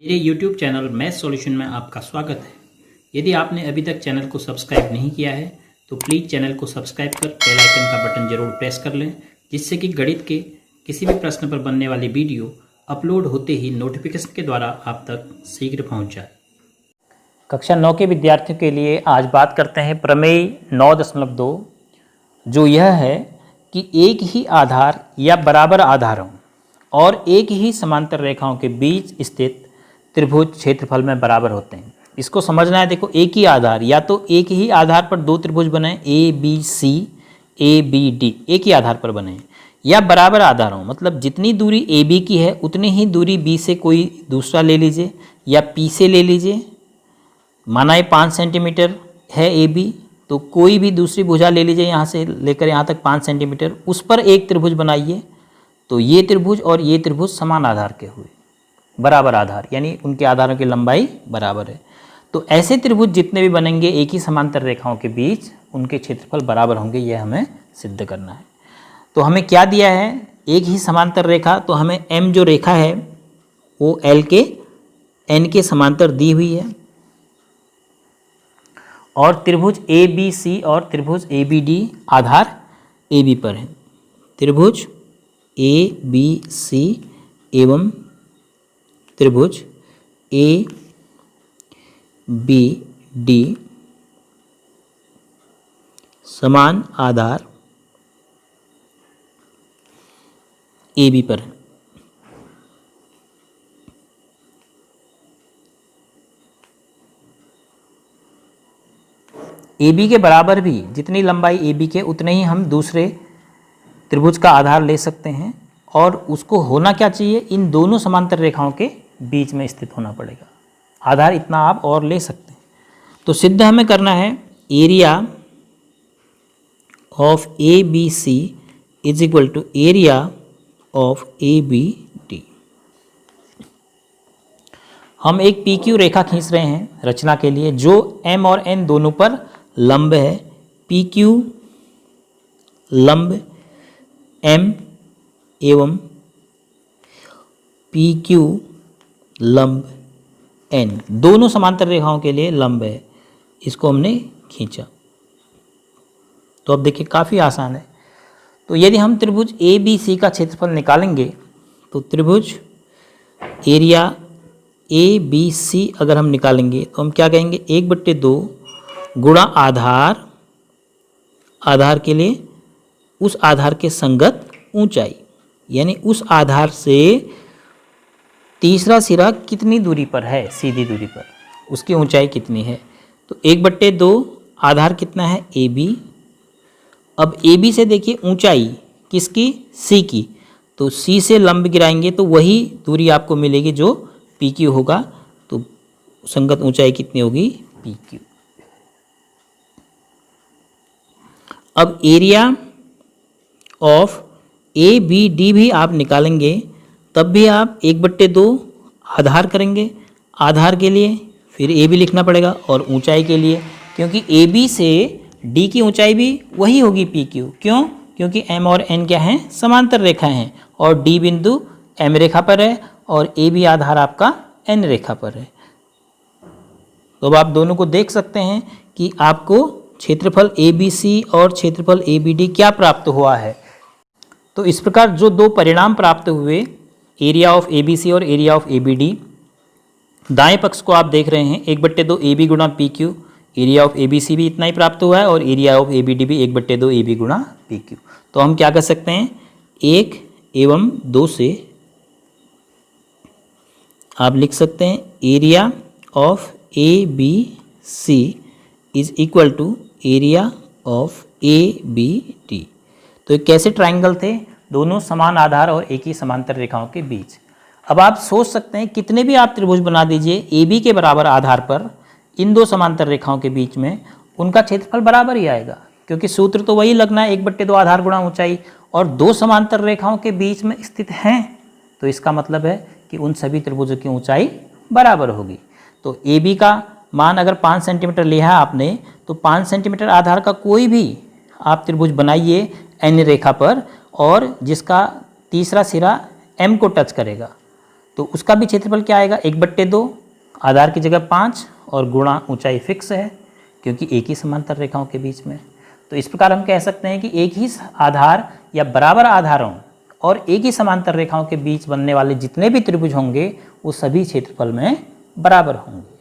मेरे YouTube channel math solution में आपका स्वागत है। यदि आपने अभी तक चैनल को सब्सक्राइब नहीं किया है तो प्लीज़ चैनल को सब्सक्राइब कर बेल आइकन का बटन जरूर प्रेस कर लें, जिससे कि गणित के किसी भी प्रश्न पर बनने वाली वीडियो अपलोड होते ही नोटिफिकेशन के द्वारा आप तक शीघ्र पहुँच जाए। कक्षा 9 के विद्यार्थियों के लिए आज बात करते हैं प्रमेय 9.2, जो यह है कि एक ही आधार या बराबर आधारों और एक ही समांतर रेखाओं के बीच स्थित त्रिभुज क्षेत्रफल में बराबर होते हैं। इसको समझना है। देखो, एक ही आधार, या तो एक ही आधार पर दो त्रिभुज बने A B C, A B D, एक ही आधार पर बने, या बराबर आधारों मतलब जितनी दूरी ए बी की है उतनी ही दूरी बी से कोई दूसरा ले लीजिए या पी से ले लीजिए। माना ये 5 सेंटीमीटर है ए बी, तो कोई भी दूसरी भुजा ले लीजिए यहाँ से लेकर यहाँ तक 5 सेंटीमीटर, उस पर एक त्रिभुज बनाइए। तो ये त्रिभुज और ये त्रिभुज समान आधार के हुए, बराबर आधार, यानी उनके आधारों की लंबाई बराबर है। तो ऐसे त्रिभुज जितने भी बनेंगे एक ही समांतर रेखाओं के बीच, उनके क्षेत्रफल बराबर होंगे, यह हमें सिद्ध करना है। तो हमें क्या दिया है? एक ही समांतर रेखा, तो हमें एम जो रेखा है वो एल के एन के समांतर दी हुई है, और त्रिभुज ए बी सी और त्रिभुज ए बी डी आधार ए बी पर है। त्रिभुज ए बी सी एवं त्रिभुज ए बी डी समान आधार ए बी पर है। ए बी के बराबर भी जितनी लंबाई ए बी के उतने ही हम दूसरे त्रिभुज का आधार ले सकते हैं, और उसको होना क्या चाहिए? इन दोनों समांतर रेखाओं के बीच में स्थित होना पड़ेगा। आधार इतना आप और ले सकते हैं। तो सिद्ध हमें करना है area of A B C is equal to area of A B D. हम एक पी क्यू रेखा खींच रहे हैं रचना के लिए, जो एम और एन दोनों पर लंब है। पी क्यू लंब एम एवं पी क्यू लंब एन, दोनों समांतर रेखाओं के लिए लंब है। इसको हमने खींचा। तो अब देखिए, काफ़ी आसान है। तो यदि हम त्रिभुज ए बी सी का क्षेत्रफल निकालेंगे तो त्रिभुज एरिया ए बी सी अगर हम निकालेंगे तो हम क्या कहेंगे? 1/2 गुणा आधार, आधार के लिए उस आधार के संगत ऊंचाई, यानी उस आधार से तीसरा सिरा कितनी दूरी पर है, सीधी दूरी पर, उसकी ऊंचाई कितनी है। तो 1/2 आधार कितना है? A B. अब ए बी से देखिए ऊंचाई किसकी? सी की। तो सी से लंब गिराएंगे तो वही दूरी आपको मिलेगी जो पी क्यू होगा। तो संगत ऊंचाई कितनी होगी? P Q. अब area of A B D भी आप निकालेंगे, तब भी आप 1/2 आधार करेंगे आधार के लिए, फिर ए बी लिखना पड़ेगा, और ऊंचाई के लिए, क्योंकि ए बी से डी की ऊंचाई भी वही होगी पी क्यू। क्यों? क्योंकि एम और एन क्या हैं? समांतर रेखाएं हैं, और डी बिंदु एम रेखा पर है और ए बी आधार आपका एन रेखा पर है। तो अब आप दोनों को देख सकते हैं कि आपको क्षेत्रफल ए बी सी और क्षेत्रफल ए बी डी क्या प्राप्त हुआ है। तो इस प्रकार जो दो परिणाम प्राप्त हुए, area of A B C और area of A B D, दाएं पक्ष को आप देख रहे हैं 1/2 ए बी गुणा P Q, area of A B C भी इतना ही प्राप्त हुआ है, और area of A B D भी 1/2 ए बी गुणा पी क्यू। तो हम क्या कर सकते हैं? 1 एवं 2 से आप लिख सकते हैं area of A B C is equal to area of A B D. तो एक कैसे ट्राइंगल थे? दोनों समान आधार और एक ही समांतर रेखाओं के बीच। अब आप सोच सकते हैं कितने भी आप त्रिभुज बना दीजिए ए बी के बराबर आधार पर, इन दो समांतर रेखाओं के बीच में उनका क्षेत्रफल बराबर ही आएगा, क्योंकि सूत्र तो वही लगना है 1/2 आधार गुणा ऊंचाई, और दो समांतर रेखाओं के बीच में स्थित हैं। तो इसका मतलब है कि उन सभी त्रिभुजों की ऊंचाई बराबर होगी। तो ए बी का मान अगर 5 सेंटीमीटर लिया है आपने, तो 5 सेंटीमीटर आधार का कोई भी आप त्रिभुज बनाइए एन रेखा पर, और जिसका तीसरा सिरा एम को टच करेगा, तो उसका भी क्षेत्रफल क्या आएगा, 1/2, आधार की जगह 5 और गुणा ऊंचाई फिक्स है क्योंकि एक ही समांतर रेखाओं के बीच में। तो इस प्रकार हम कह सकते हैं कि एक ही आधार या बराबर आधारों और एक ही समांतर रेखाओं के बीच बनने वाले जितने भी त्रिभुज होंगे वो सभी क्षेत्रफल में बराबर होंगे।